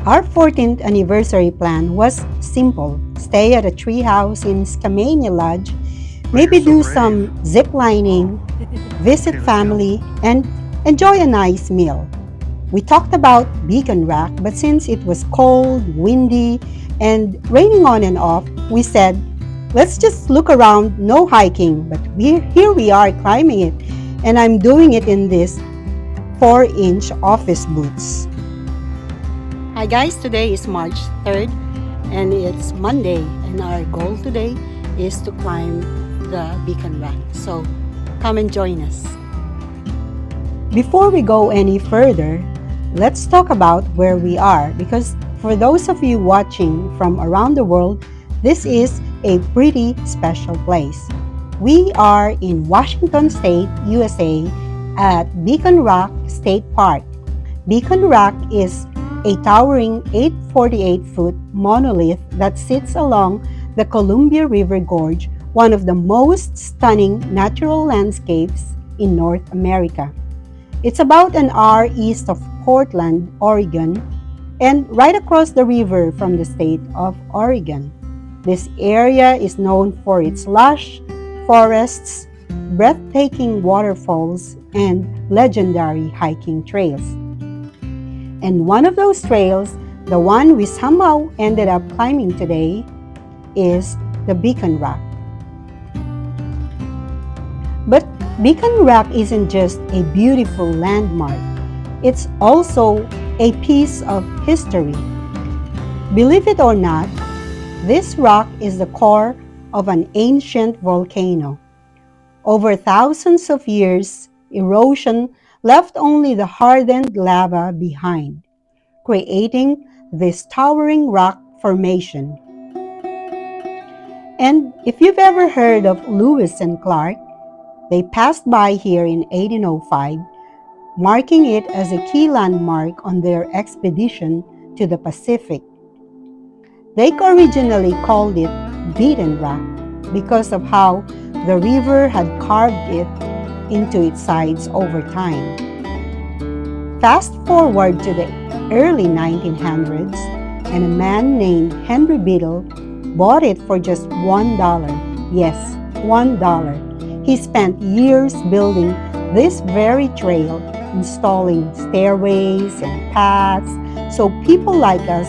Our 14th anniversary plan was simple: stay at a treehouse in Skamania Lodge, Oh, you're maybe so do brave. some zip lining, visit Okay, let's go. family, and enjoy a nice meal. We talked about Beacon Rock, but since it was cold, windy, and raining on and off, we said, let's just look around, no hiking. But here we are climbing it, and I'm doing it in this 4-inch office boots. Hi guys, today is March 3rd and it's Monday, and our goal today is to climb the Beacon Rock. So come and join us. Before we go any further, let's talk about where we are, because for those of you watching from around the world, this is a pretty special place. We are in Washington State, USA at Beacon Rock State Park. Beacon Rock is a towering 848-foot monolith that sits along the Columbia River Gorge, one of the most stunning natural landscapes in North America. It's about an hour east of Portland, Oregon, and right across the river from the state of Oregon. This area is known for its lush forests, breathtaking waterfalls, and legendary hiking trails. And one of those trails, the one we somehow ended up climbing today, is the Beacon Rock. But Beacon Rock isn't just a beautiful landmark, it's also a piece of history. Believe it or not, this rock is the core of an ancient volcano. Over thousands of years, erosion left only the hardened lava behind, creating this towering rock formation. And if you've ever heard of Lewis and Clark, they passed by here in 1805, marking it as a key landmark on their expedition to the Pacific. They originally called it Beaten Rock because of how the river had carved it into its sides over time. Fast forward to the early 1900s, and a man named Henry Biddle bought it for just $1. Yes, $1. He spent years building this very trail, installing stairways and paths so people like us,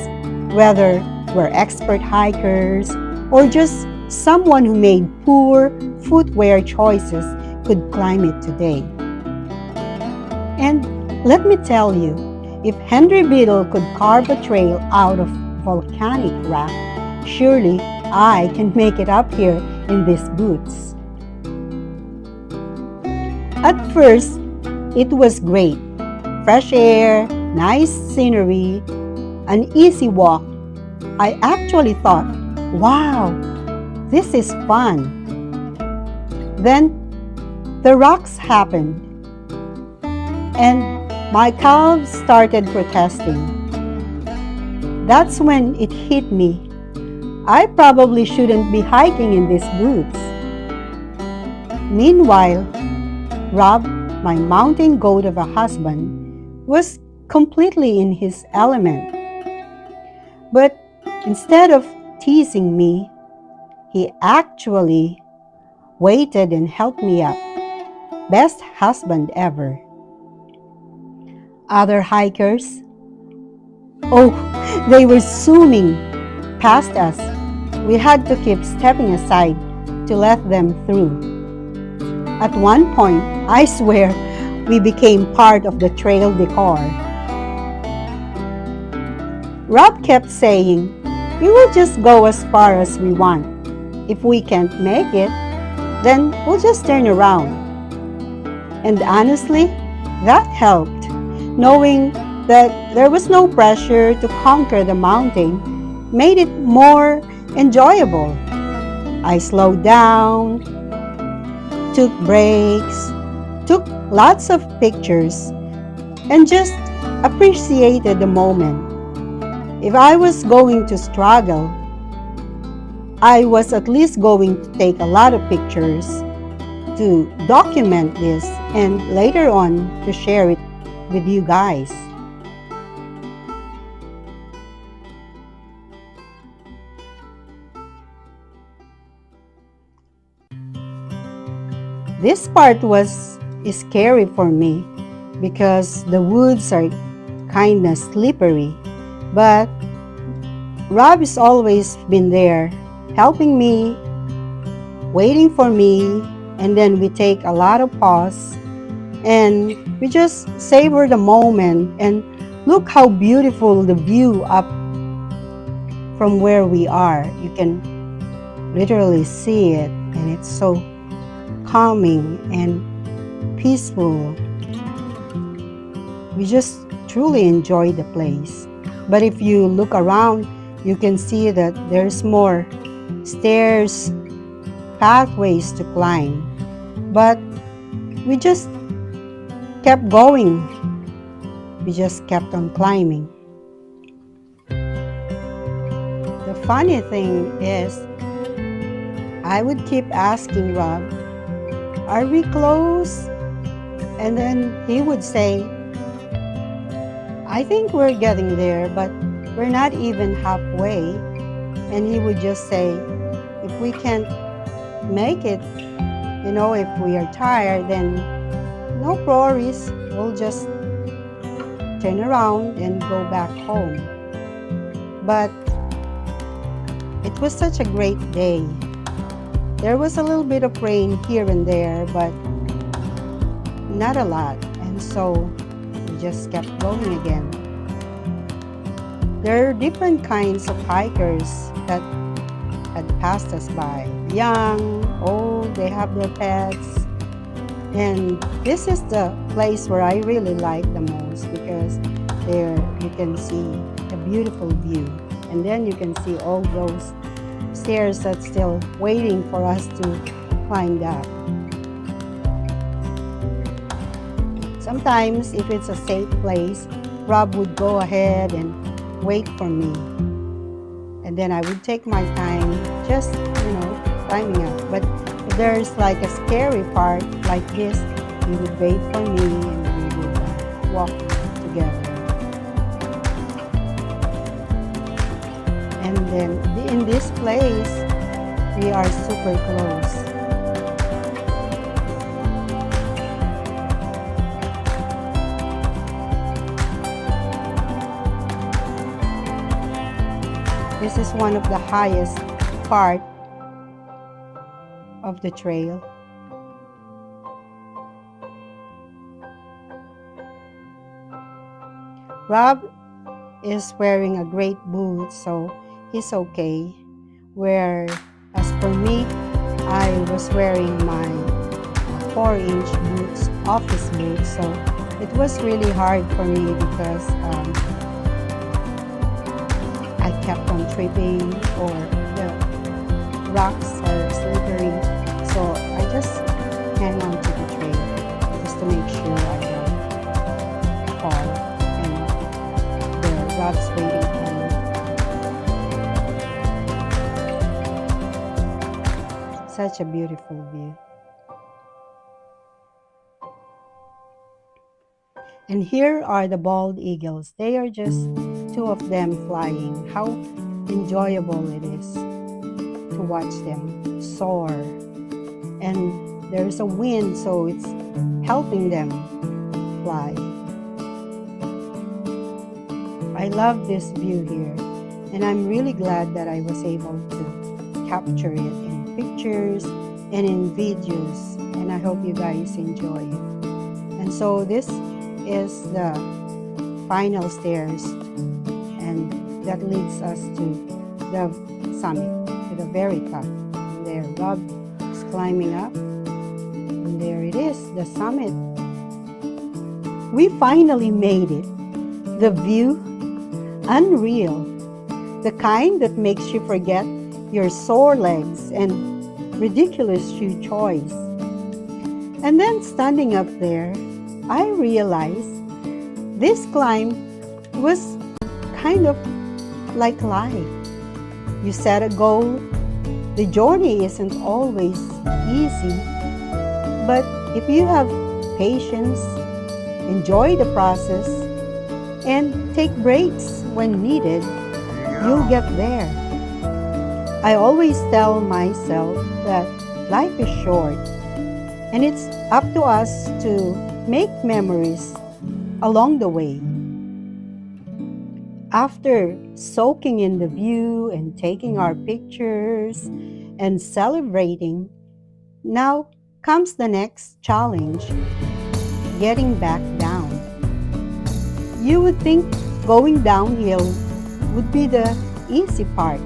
whether we're expert hikers or just someone who made poor footwear choices, could climb it today. And let me tell you, if Henry Biddle could carve a trail out of volcanic rock, surely I can make it up here in these boots. At first, it was great. Fresh air, nice scenery, an easy walk. I actually thought, wow, this is fun. Then the rocks happened, and my calves started protesting. That's when it hit me. I probably shouldn't be hiking in these boots. Meanwhile, Rob, my mountain goat of a husband, was completely in his element. But instead of teasing me, he actually waited and helped me up. Best husband ever. Other hikers, oh, they were zooming past us. We had to keep stepping aside to let them through. At one point, I swear, we became part of the trail decor. Rob kept saying, we will just go as far as we want. If we can't make it, then we'll just turn around. And honestly, that helped. Knowing that there was no pressure to conquer the mountain made it more enjoyable. I slowed down, took breaks, took lots of pictures, and just appreciated the moment. If I was going to struggle, I was at least going to take a lot of pictures to document this and later on to share it with you guys. This part was scary for me because the woods are kind of slippery. But Rob has always been there, helping me, waiting for me, and then we take a lot of pause and we just savor the moment and look how beautiful the view up from where we are. You can literally see it, and it's so calming and peaceful. We just truly enjoy the place. But if you look around, you can see that there's more stairs, pathways to climb. But we just kept going. We just kept on climbing. The funny thing is, I would keep asking Rob, "Are we close?" And then he would say, "I think we're getting there, but we're not even halfway." And he would just say, "If we can't make it, if we are tired, then no worries, we'll just turn around and go back home." But it was such a great day. There was a little bit of rain here and there, but not a lot. And so we just kept going again. There are different kinds of hikers that had passed us by. Young, old, they have their pets. And this is the place where I really like the most because there you can see a beautiful view. And then you can see all those stairs that's still waiting for us to climb up. Sometimes, if it's a safe place, Rob would go ahead and wait for me. And then I would take my time just, climbing up. But if there's like a scary part like this, he would wait for me and we would walk together. And then in this place, we are super close. This is one of the highest part of the trail. Rob is wearing a great boot, so he's okay. Where as for me, I was wearing my 4-inch boots, office boots, so it was really hard for me because I kept on tripping or the rocks are slippery, so I just hang on to the trail just to make sure I don't fall. And the Rob's waiting for me. Such a beautiful view. And here are the bald eagles. They are just 2 of them flying. How enjoyable it is to watch them soar. And there's a wind, so it's helping them fly. I love this view here, and I'm really glad that I was able to capture it in pictures and in videos, and I hope you guys enjoy it. And so this is the final stairs, and that leads us to the summit, to the very top. And there Rob is climbing up, and there it is, the summit. We finally made it. The view, unreal. The kind that makes you forget your sore legs and ridiculous shoe choice. And then standing up there, I realized this climb was kind of like life. You set a goal. The journey isn't always easy, but if you have patience, enjoy the process, and take breaks when needed, you'll get there. I always tell myself that life is short, And it's up to us to make memories along the way. After soaking in the view and taking our pictures and celebrating, now comes the next challenge, getting back down. You would think going downhill would be the easy part.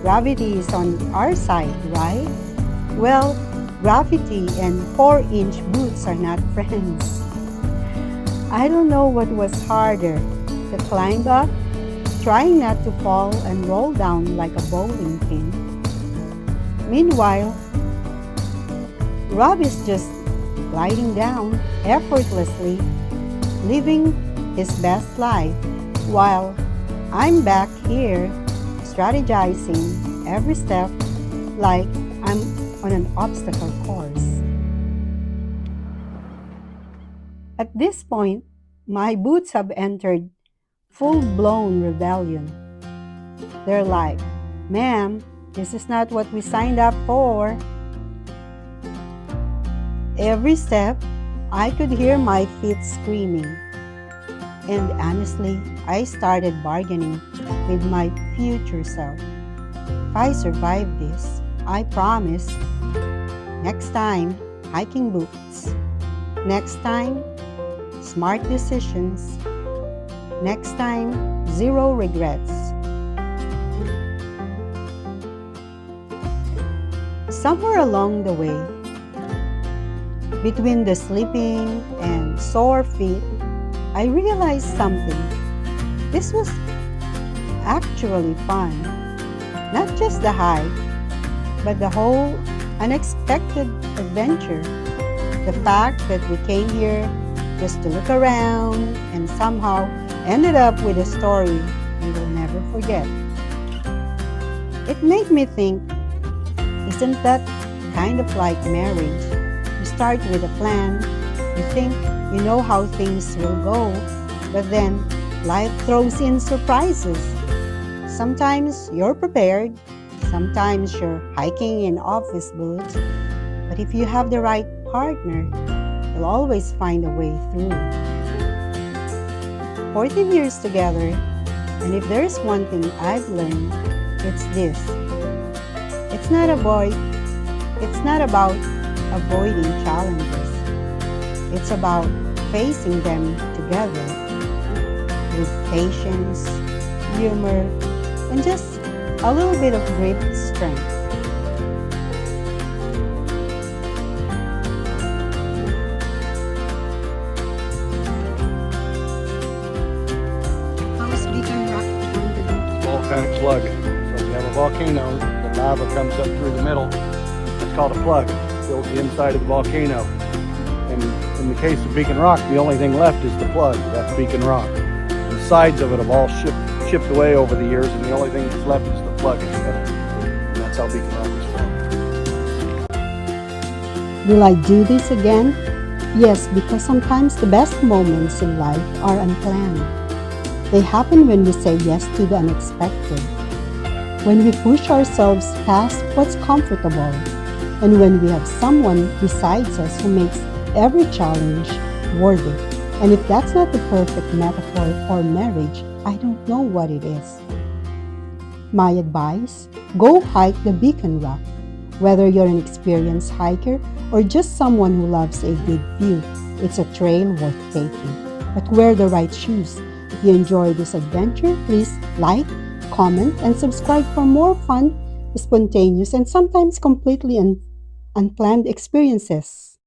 Gravity is on our side, right? Well, gravity and 4-inch boots are not friends. I don't know what was harder, to climb up, trying not to fall and roll down like a bowling pin. Meanwhile, Rob is just gliding down effortlessly, living his best life, while I'm back here strategizing every step like I'm on an obstacle course. At this point, my boots have entered full-blown rebellion. They're like, "Ma'am, this is not what we signed up for." Every step, I could hear my feet screaming. And honestly, I started bargaining with my future self. If I survive this, I promise, next time, hiking boots. Next time, smart decisions. Next time, zero regrets. Somewhere along the way, between the sleeping and sore feet, I realized something. This was actually fun. Not just the hike, but the whole unexpected adventure. The fact that we came here just to look around and somehow ended up with a story we will never forget. It made me think, isn't that kind of like marriage? You start with a plan, you think you know how things will go, but then life throws in surprises. Sometimes you're prepared, sometimes you're hiking in office boots, but if you have the right partner, you'll always find a way through. 14 years together, and if there's one thing I've learned, it's this. It's not about avoiding challenges. It's about facing them together with patience, humor, and just a little bit of grit strength. How's Beacon Rock going today? Volcanic plug. So we have a volcano, the lava comes up through the middle. It's called a plug. It fills the inside of the volcano. And in the case of Beacon Rock, the only thing left is the plug. That's Beacon Rock. The sides of it have all chipped away over the years, and the only thing that's left is the plug in the middle. And that's how Beacon Rock is formed. Will I do this again? Yes, because sometimes the best moments in life are unplanned. They happen when we say yes to the unexpected, when we push ourselves past what's comfortable, and when we have someone besides us who makes every challenge worth it. And if that's not the perfect metaphor for marriage, I don't know what it is. My advice, go hike the Beacon Rock. Whether you're an experienced hiker or just someone who loves a good view, it's a trail worth taking. But wear the right shoes. If you enjoyed this adventure, please like, comment, and subscribe for more fun, spontaneous, and sometimes completely unplanned experiences.